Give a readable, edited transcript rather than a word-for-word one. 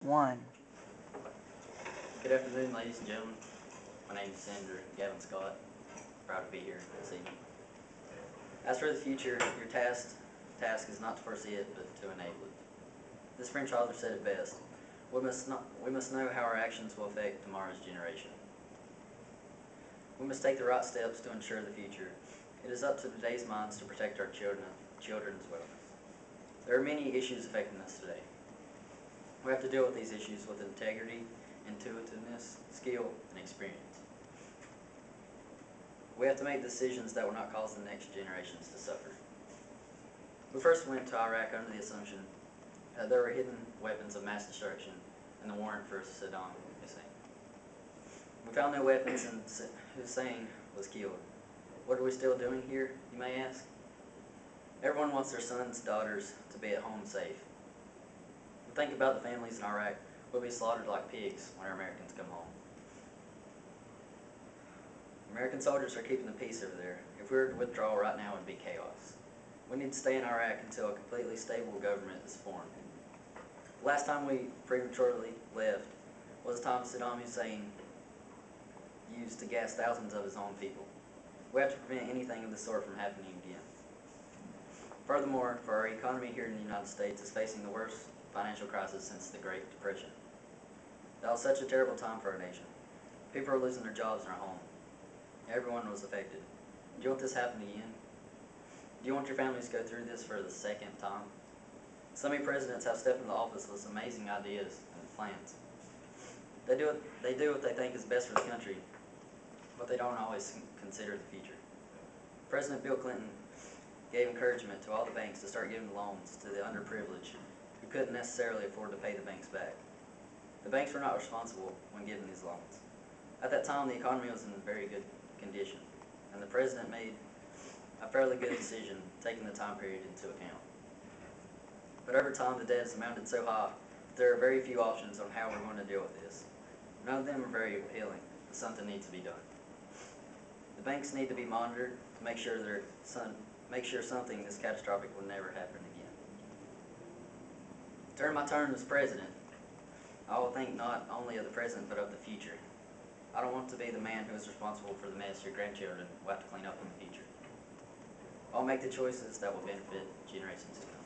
1. Good afternoon, ladies and gentlemen. My name is Senator Gavin Scott. Proud to be here this evening. As for the future, your task is not to foresee it, but to enable it. This French author said it best. We must know how our actions will affect tomorrow's generation. We must take the right steps to ensure the future. It is up to today's minds to protect our children's wellness. There are many issues affecting us today. We have to deal with these issues with integrity, intuitiveness, skill, and experience. We have to make decisions that will not cause the next generations to suffer. We first went to Iraq under the assumption that there were hidden weapons of mass destruction and the warrant for Saddam Hussein. We found no weapons and Hussein was killed. What are we still doing here, you may ask? Everyone wants their sons, daughters to be at home safe. Think about the families in Iraq who will be slaughtered like pigs when our Americans come home. American soldiers are keeping the peace over there. If we were to withdraw right now, it would be chaos. We need to stay in Iraq until a completely stable government is formed. The last time we prematurely left was the time Saddam Hussein used to gas thousands of his own people. We have to prevent anything of the sort from happening again. Furthermore, for our economy here in the United States is facing the worst financial crisis since the Great Depression. That was such a terrible time for our nation. People are losing their jobs in our home. Everyone was affected. Do you want this to happen again? Do you want your families to go through this for the second time? So many presidents have stepped into office with amazing ideas and plans. They do what they think is best for the country, but they don't always consider the future. President Bill Clinton gave encouragement to all the banks to start giving loans to the underprivileged who couldn't necessarily afford to pay the banks back. The banks were not responsible when giving these loans. At that time, the economy was in very good condition, and the president made a fairly good decision taking the time period into account. But over time, the debt has amounted so high that there are very few options on how we're going to deal with this. None of them are very appealing, but something needs to be done. The banks need to be monitored to make sure something this catastrophic will never happen again. During my term as president, I will think not only of the present but of the future. I don't want to be the man who is responsible for the mess your grandchildren will have to clean up in the future. I'll make the choices that will benefit generations to come.